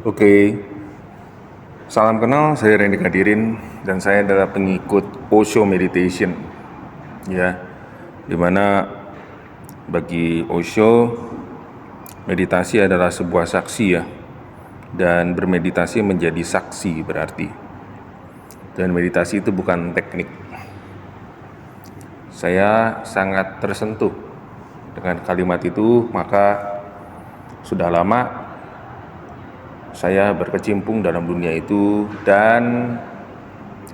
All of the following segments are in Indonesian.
Oke, salam kenal, saya Randy Kadirin dan saya adalah pengikut Osho Meditation. Ya, dimana bagi Osho meditasi adalah sebuah saksi ya, dan bermeditasi menjadi saksi berarti. Dan meditasi itu bukan teknik. Saya sangat tersentuh dengan kalimat itu, maka sudah lama saya berkecimpung dalam dunia itu, dan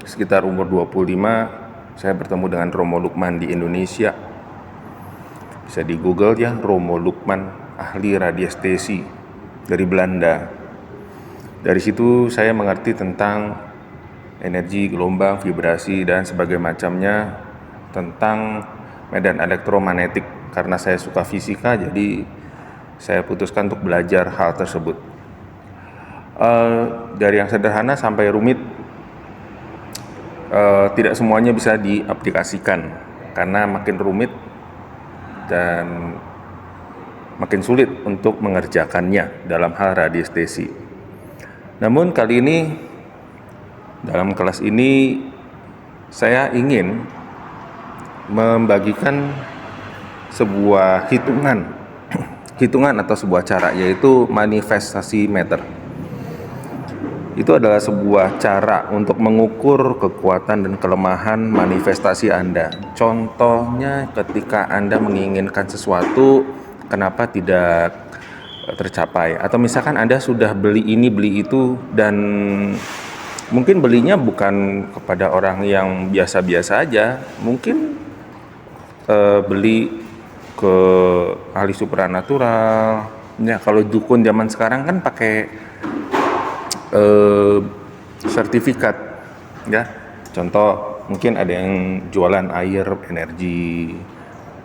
sekitar umur 25 saya bertemu dengan Romo Lukman di Indonesia. Bisa di Google ya, Romo Lukman, ahli radiestesi dari Belanda. Dari situ saya mengerti tentang energi, gelombang, vibrasi dan sebagainya macamnya, tentang medan elektromagnetik. Karena saya suka fisika, jadi saya putuskan untuk belajar hal tersebut. Dari yang sederhana sampai rumit, tidak semuanya bisa diaplikasikan karena makin rumit dan makin sulit untuk mengerjakannya dalam hal radiestesi. Namun kali ini dalam kelas ini saya ingin membagikan sebuah hitungan atau sebuah cara, yaitu manifestasi meter. Itu adalah sebuah cara untuk mengukur kekuatan dan kelemahan manifestasi Anda. Contohnya ketika Anda menginginkan sesuatu, kenapa tidak tercapai? Atau misalkan Anda sudah beli ini, beli itu, dan mungkin belinya bukan kepada orang yang biasa-biasa aja. Mungkin beli ke ahli supranatural. Ya, kalau dukun zaman sekarang kan pakai sertifikat ya. Contoh, mungkin ada yang jualan air energi,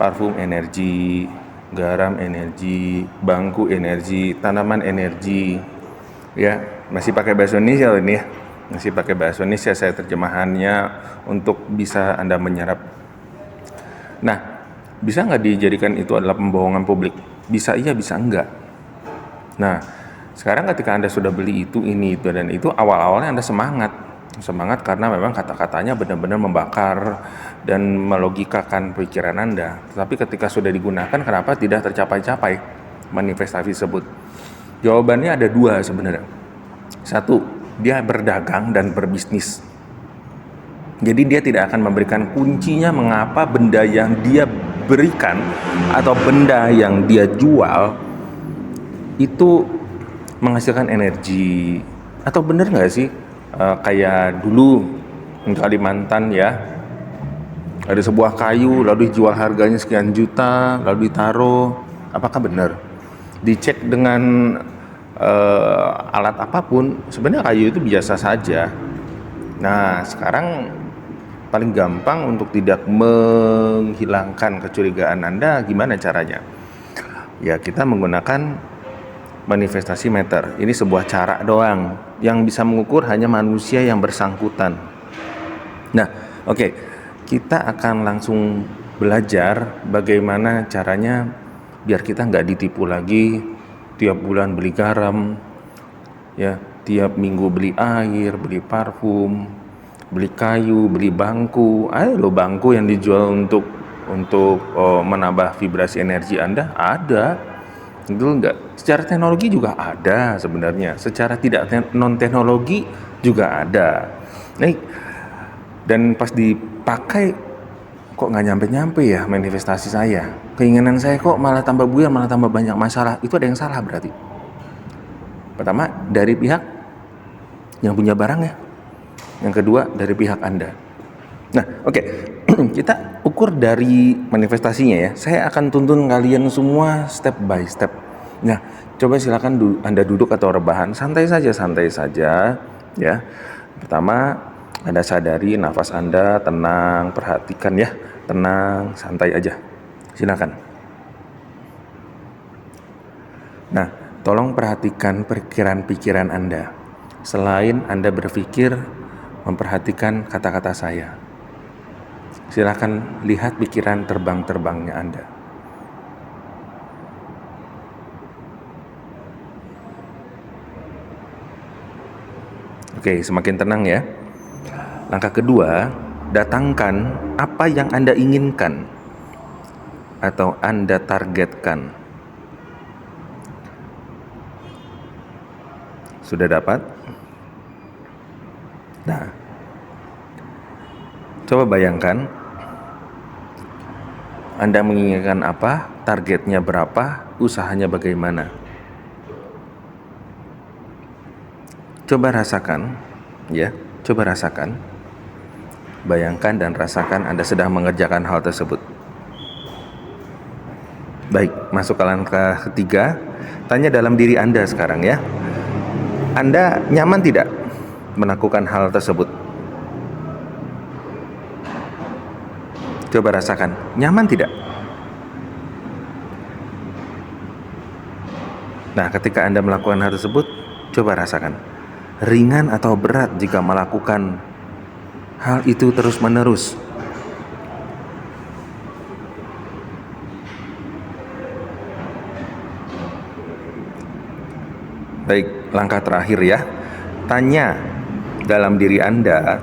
parfum energi, garam energi, bangku energi, tanaman energi ya. Masih pakai bahasa Indonesia ini ya, masih pakai bahasa Indonesia saya terjemahannya untuk bisa Anda menyerap. Nah, bisa nggak dijadikan itu adalah pembohongan publik? Bisa iya, bisa enggak. Nah, sekarang ketika Anda sudah beli itu, ini, itu, dan itu, awal-awalnya Anda semangat karena memang kata-katanya benar-benar membakar dan melogikakan pikiran Anda. Tetapi ketika sudah digunakan, kenapa tidak tercapai-capai manifestasi tersebut? Jawabannya ada dua sebenarnya. Satu, dia berdagang dan berbisnis. Jadi dia tidak akan memberikan kuncinya mengapa benda yang dia berikan atau benda yang dia jual itu menghasilkan energi. Atau bener nggak sih kayak dulu di Kalimantan ya, ada sebuah kayu lalu dijual harganya sekian juta, lalu ditaruh, apakah benar? Dicek dengan alat apapun, sebenarnya kayu itu biasa saja. Nah, sekarang paling gampang untuk tidak menghilangkan kecurigaan Anda, gimana caranya? Ya, kita menggunakan manifestasi meter. Ini sebuah cara doang yang bisa mengukur hanya manusia yang bersangkutan. Nah, oke. Kita akan langsung belajar bagaimana caranya biar kita nggak ditipu lagi. Tiap bulan beli garam, ya, tiap minggu beli air, beli parfum, beli kayu, beli bangku. Ayo lo, bangku yang dijual untuk menambah vibrasi energi Anda ada. Betul enggak? Secara teknologi juga ada sebenarnya. Secara tidak non teknologi juga ada. Nih, dan pas dipakai kok nggak nyampe-nyampe ya manifestasi saya. Keinginan saya kok malah tambah buyar, malah tambah banyak masalah. Itu ada yang salah berarti. Pertama, dari pihak yang punya barang ya. Yang kedua, dari pihak Anda. Nah, oke. Kita ukur dari manifestasinya ya. Saya akan tuntun kalian semua step by step. Nah, coba silakan Anda duduk atau rebahan, santai saja ya. Pertama, Anda sadari nafas Anda, tenang, perhatikan ya. Tenang, santai aja. Silakan. Nah, tolong perhatikan pikiran Anda. Selain Anda berpikir, memperhatikan kata-kata saya. Silakan lihat pikiran terbang-terbangnya Anda. Oke, semakin tenang ya. Langkah kedua, datangkan apa yang Anda inginkan atau Anda targetkan. Sudah dapat? Nah, coba bayangkan Anda menginginkan apa, targetnya berapa, usahanya bagaimana. Coba rasakan, ya, coba rasakan. Bayangkan dan rasakan Anda sedang mengerjakan hal tersebut. Baik, masuk ke langkah ketiga. Tanya dalam diri Anda sekarang ya. Anda nyaman tidak melakukan hal tersebut? Coba rasakan, nyaman tidak? Nah, ketika Anda melakukan hal tersebut, coba rasakan. Ringan atau berat jika melakukan hal itu terus-menerus? Baik, langkah terakhir ya. Tanya dalam diri Anda,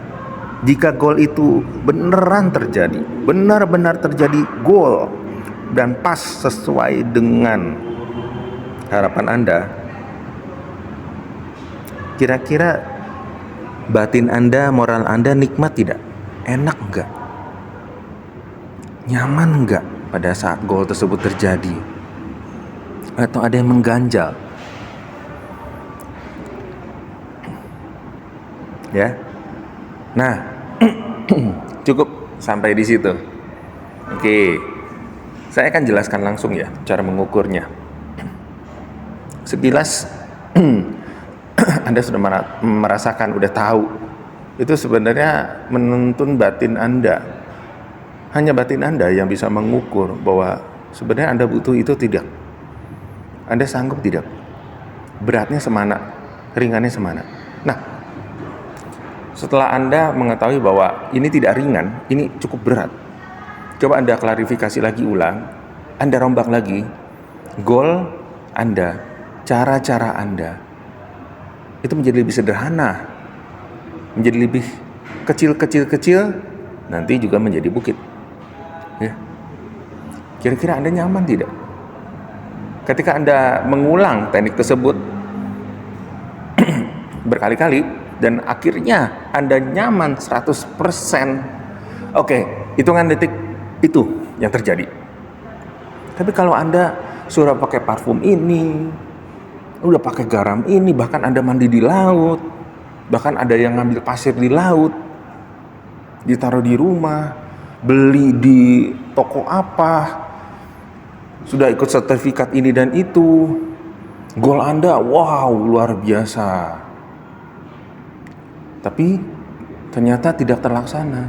jika goal itu beneran terjadi, benar-benar terjadi goal dan pas sesuai dengan harapan Anda, kira-kira batin Anda, moral Anda nikmat tidak? Enak enggak? Nyaman enggak pada saat goal tersebut terjadi? Atau ada yang mengganjal? Ya. Nah, cukup sampai di situ. Oke. Saya akan jelaskan langsung ya cara mengukurnya. Sekilas Anda sudah merasakan, udah tahu. Itu sebenarnya menuntun batin Anda. Hanya batin Anda yang bisa mengukur bahwa sebenarnya Anda butuh itu tidak. Anda sanggup tidak? Beratnya semana? Ringannya semana? Nah, setelah Anda mengetahui bahwa ini tidak ringan, ini cukup berat, coba Anda klarifikasi lagi ulang, Anda rombak lagi goal Anda, cara-cara Anda itu menjadi lebih sederhana, menjadi lebih kecil, nanti juga menjadi bukit. Ya. Kira-kira Anda nyaman tidak? Ketika Anda mengulang teknik tersebut berkali-kali dan akhirnya Anda nyaman 100%, oke, hitungan detik itu yang terjadi. Tapi kalau Anda sudah pakai parfum ini, udah pakai garam ini, bahkan Anda mandi di laut, bahkan ada yang ngambil pasir di laut, ditaruh di rumah, beli di toko apa, sudah ikut sertifikat ini dan itu, goal Anda, wow, luar biasa. Tapi ternyata tidak terlaksana.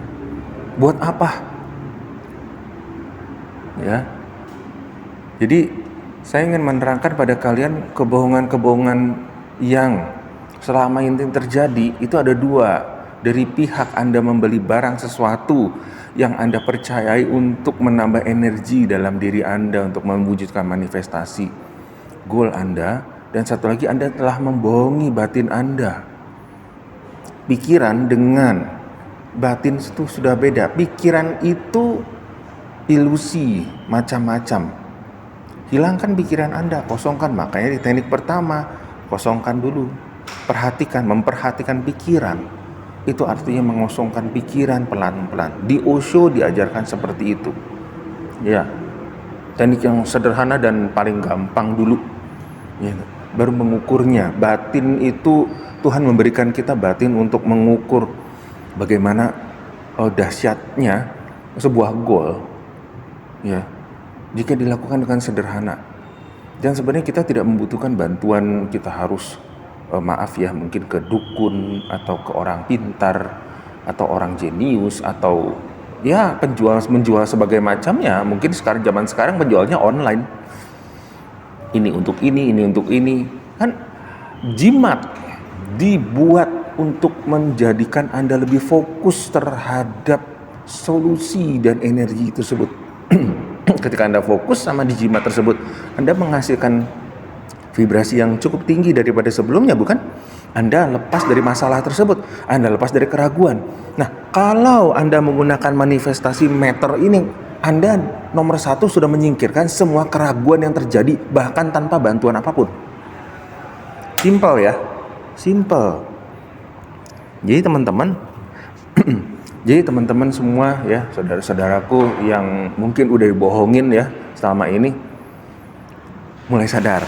Buat apa? Ya. Jadi saya ingin menerangkan pada kalian kebohongan-kebohongan yang selama ini terjadi itu ada dua. Dari pihak Anda membeli barang sesuatu yang Anda percayai untuk menambah energi dalam diri Anda untuk mewujudkan manifestasi goal Anda, dan satu lagi Anda telah membohongi batin Anda. Pikiran dengan batin itu sudah beda. Pikiran itu ilusi macam-macam. Hilangkan pikiran Anda, kosongkan. Makanya di teknik pertama, kosongkan dulu. Memperhatikan pikiran. Itu artinya mengosongkan pikiran pelan-pelan. Di Osho diajarkan seperti itu. Ya, teknik yang sederhana dan paling gampang dulu. Ya, baru mengukurnya. Batin itu Tuhan memberikan kita batin untuk mengukur bagaimana dahsyatnya sebuah goal, ya, jika dilakukan dengan sederhana. Dan sebenarnya kita tidak membutuhkan bantuan, kita harus mungkin ke dukun atau ke orang pintar atau orang jenius atau ya menjual sebagai macamnya. Mungkin zaman sekarang penjualnya online. Ini untuk ini kan jimat dibuat untuk menjadikan Anda lebih fokus terhadap solusi dan energi tersebut. Ketika Anda fokus sama di jimat tersebut, Anda menghasilkan vibrasi yang cukup tinggi daripada sebelumnya, bukan? Anda lepas dari masalah tersebut, Anda lepas dari keraguan. Nah, kalau Anda menggunakan manifestasi meter ini, Anda nomor satu sudah menyingkirkan semua keraguan yang terjadi, bahkan tanpa bantuan apapun. Simple ya, simple. Jadi teman-teman, jadi teman-teman semua ya, saudara-saudaraku yang mungkin udah dibohongin ya selama ini, mulai sadar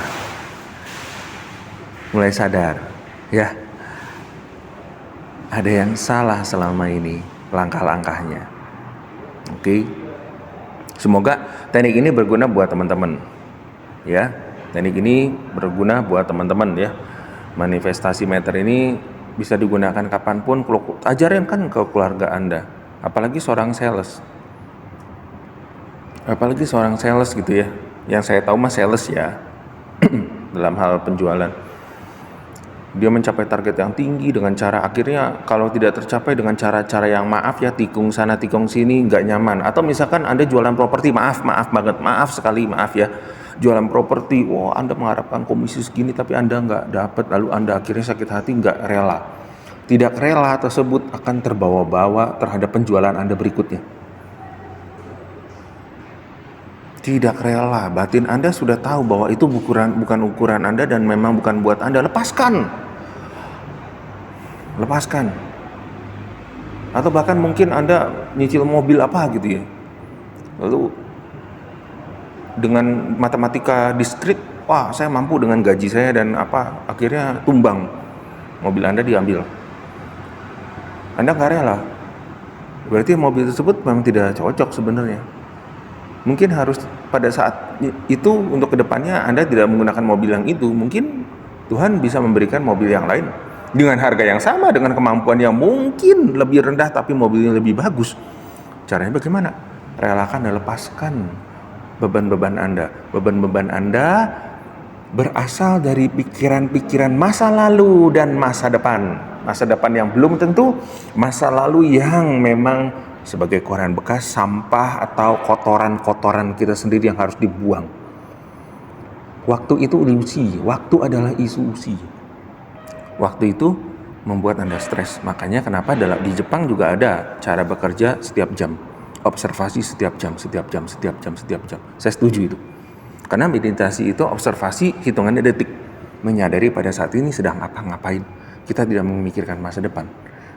ya, ada yang salah selama ini langkah-langkahnya. Oke. Semoga teknik ini berguna buat teman-teman ya. Teknik ini berguna buat teman-teman ya. Manifestasi meter ini bisa digunakan kapanpun. Ajarin kan ke keluarga Anda, apalagi seorang sales gitu ya. Yang saya tahu mas sales ya dalam hal penjualan, dia mencapai target yang tinggi dengan cara, akhirnya kalau tidak tercapai dengan cara-cara yang maaf ya, tikung sana tikung sini, nggak nyaman. Atau misalkan Anda jualan properti, maaf ya, jualan properti, wah Anda mengharapkan komisi segini tapi Anda nggak dapat, lalu Anda akhirnya sakit hati, nggak rela. Tidak rela tersebut akan terbawa-bawa terhadap penjualan Anda berikutnya. Tidak rela, batin Anda sudah tahu bahwa itu bukan ukuran Anda dan memang bukan buat Anda. Lepaskan. Atau bahkan mungkin Anda nyicil mobil apa gitu ya, lalu dengan matematika distrik, wah saya mampu dengan gaji saya dan apa, akhirnya tumbang, mobil Anda diambil. Anda nggak rela, berarti mobil tersebut memang tidak cocok sebenarnya. Mungkin harus pada saat itu untuk kedepannya Anda tidak menggunakan mobil yang itu. Mungkin Tuhan bisa memberikan mobil yang lain dengan harga yang sama, dengan kemampuan yang mungkin lebih rendah, tapi mobilnya lebih bagus. Caranya bagaimana? Relakan dan lepaskan beban-beban Anda. Beban-beban Anda berasal dari pikiran-pikiran masa lalu dan masa depan. Masa depan yang belum tentu, masa lalu yang memang sebagai koran bekas, sampah atau kotoran-kotoran kita sendiri yang harus dibuang. Waktu itu ilusi, waktu adalah ilusi. Waktu itu membuat Anda stres. Makanya kenapa di Jepang juga ada cara bekerja setiap jam, observasi setiap jam. Saya setuju itu. Karena meditasi itu observasi hitungannya detik, menyadari pada saat ini sedang ngapain. Kita tidak memikirkan masa depan.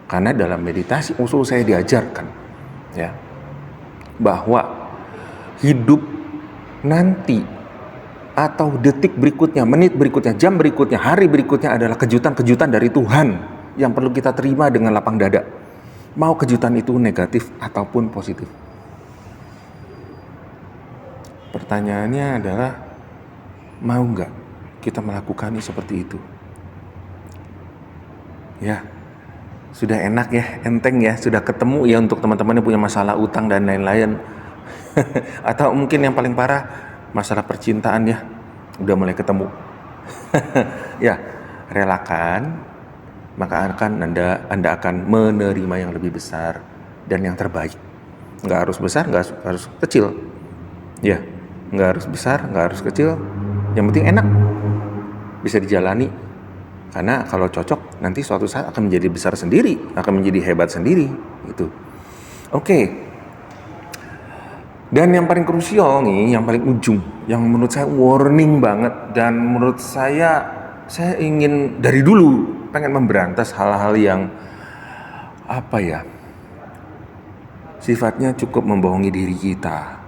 Karena dalam meditasi usul saya diajarkan ya, bahwa hidup nanti atau detik berikutnya, menit berikutnya, jam berikutnya, hari berikutnya adalah kejutan-kejutan dari Tuhan yang perlu kita terima dengan lapang dada. Mau kejutan itu negatif ataupun positif. Pertanyaannya adalah, mau nggak kita melakukannya seperti itu? Ya, sudah enak ya, enteng ya, sudah ketemu ya untuk teman-teman yang punya masalah utang dan lain-lain. Atau mungkin yang paling parah, masalah percintaan ya, udah mulai ketemu. Ya, relakan, maka Anda akan menerima yang lebih besar dan yang terbaik. Nggak harus besar, nggak harus kecil. Ya, nggak harus besar, nggak harus kecil. Yang penting enak, bisa dijalani. Karena kalau cocok, nanti suatu saat akan menjadi besar sendiri, akan menjadi hebat sendiri. Itu. Oke. Dan yang paling krusial nih, yang paling ujung, yang menurut saya warning banget, dan menurut saya ingin dari dulu pengen memberantas hal-hal yang apa ya, sifatnya cukup membohongi diri kita.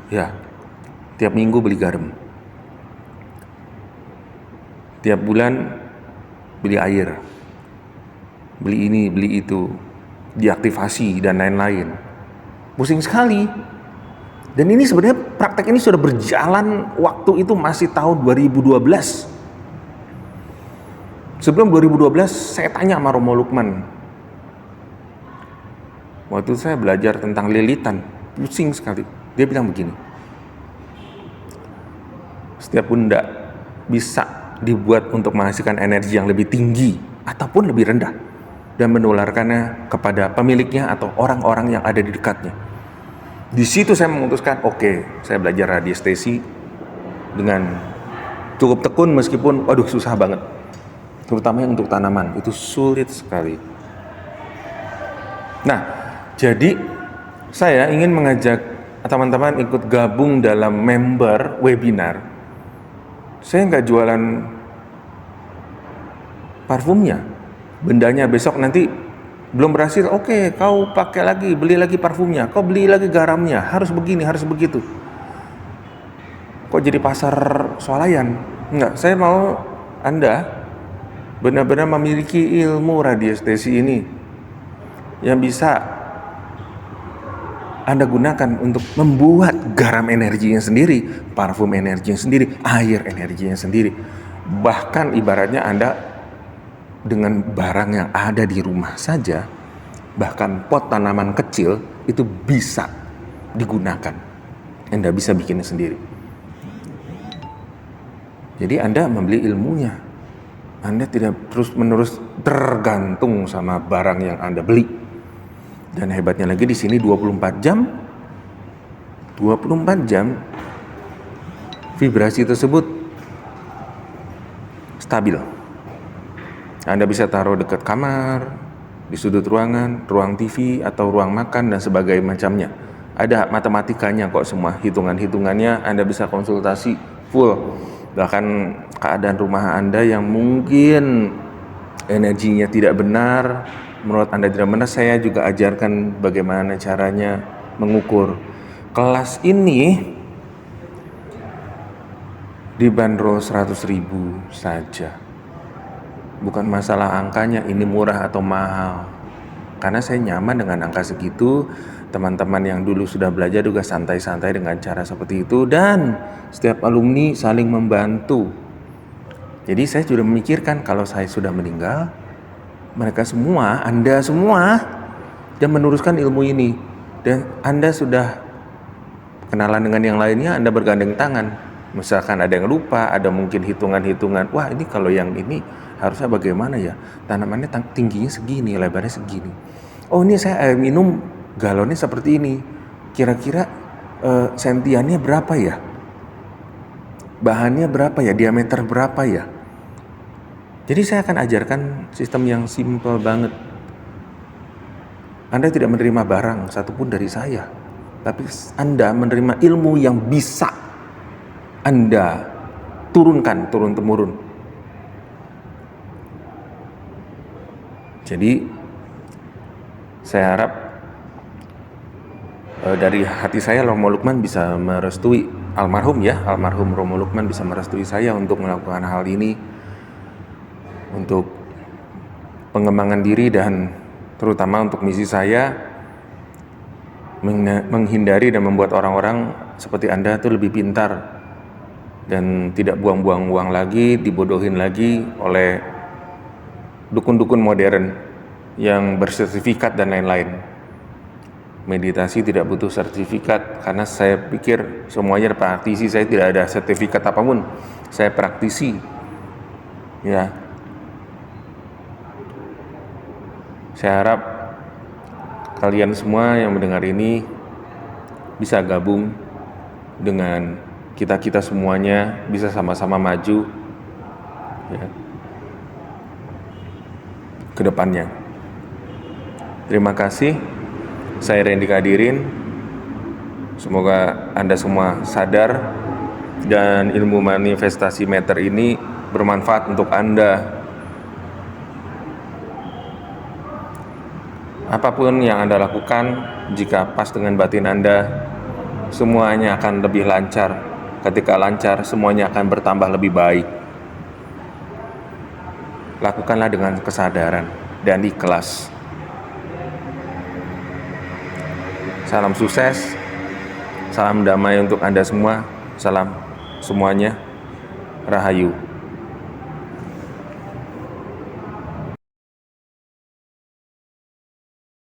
Ya, tiap minggu beli garam, tiap bulan beli air, beli ini, beli itu, diaktifasi dan lain-lain. Pusing sekali. Dan ini sebenarnya praktek ini sudah berjalan, waktu itu masih tahun 2012. Sebelum 2012 saya tanya sama Romo Lukman. Waktu saya belajar tentang lilitan, pusing sekali. Dia bilang begini, setiap pundak bisa dibuat untuk menghasilkan energi yang lebih tinggi ataupun lebih rendah dan menularkannya kepada pemiliknya atau orang-orang yang ada di dekatnya. Di situ saya memutuskan, oke, saya belajar radiestesi, dengan cukup tekun meskipun waduh susah banget. Terutama untuk tanaman itu sulit sekali. Nah, jadi saya ingin mengajak teman-teman ikut gabung dalam member webinar. Saya nggak jualan parfumnya, bendanya besok nanti belum berhasil, oke, kau pakai lagi, beli lagi parfumnya, kau beli lagi garamnya, harus begini, harus begitu. Kok jadi pasar swalayan? Enggak, saya mau Anda benar-benar memiliki ilmu radiestesi ini yang bisa Anda gunakan untuk membuat garam energinya sendiri, parfum energinya sendiri, air energinya sendiri. Bahkan ibaratnya Anda dengan barang yang ada di rumah saja, bahkan pot tanaman kecil itu bisa digunakan. Anda bisa bikinnya sendiri. Jadi Anda membeli ilmunya. Anda tidak terus-menerus tergantung sama barang yang Anda beli. Dan hebatnya lagi di sini 24 jam vibrasi tersebut stabil. Anda bisa taruh dekat kamar, di sudut ruangan, ruang TV atau ruang makan dan sebagainya macamnya. Ada matematikanya kok semua, hitungan-hitungannya Anda bisa konsultasi full. Bahkan keadaan rumah Anda yang mungkin energinya tidak benar, menurut Anda tidak benar, saya juga ajarkan bagaimana caranya mengukur. Kelas ini dibanderol 100.000 saja. Bukan masalah angkanya ini murah atau mahal, karena saya nyaman dengan angka segitu. Teman-teman yang dulu sudah belajar juga santai-santai dengan cara seperti itu, dan setiap alumni saling membantu. Jadi saya sudah memikirkan kalau saya sudah meninggal, mereka semua, Anda semua, dan meneruskan ilmu ini. Dan Anda sudah kenalan dengan yang lainnya, Anda bergandeng tangan. Misalkan ada yang lupa, ada mungkin hitungan-hitungan, wah ini kalau yang ini harusnya bagaimana ya, tanamannya tingginya segini, lebarnya segini. Oh ini saya air minum galonnya seperti ini, kira-kira sentiannya berapa ya, bahannya berapa ya, diameter berapa ya. Jadi saya akan ajarkan sistem yang simple banget. Anda tidak menerima barang satupun dari saya, tapi Anda menerima ilmu yang bisa Anda turunkan turun-temurun. Jadi saya harap dari hati saya Romo Lukman bisa merestui almarhum Romo Lukman bisa merestui saya untuk melakukan hal ini, untuk pengembangan diri dan terutama untuk misi saya menghindari dan membuat orang-orang seperti Anda itu lebih pintar dan tidak buang-buang uang lagi, dibodohin lagi oleh dukun-dukun modern yang bersertifikat dan lain-lain. Meditasi tidak butuh sertifikat, karena saya pikir semuanya praktisi. Saya tidak ada sertifikat apapun, saya praktisi ya. Saya harap kalian semua yang mendengar ini bisa gabung dengan kita semuanya, bisa sama-sama maju ya, ke depannya. Terima kasih. Saya Randy Kadirin. Semoga Anda semua sadar dan ilmu manifestasi meter ini bermanfaat untuk Anda. Apapun yang Anda lakukan, jika pas dengan batin Anda, semuanya akan lebih lancar. Ketika lancar, semuanya akan bertambah lebih baik. Lakukanlah dengan kesadaran dan ikhlas. Salam sukses, salam damai untuk Anda semua, salam semuanya, Rahayu.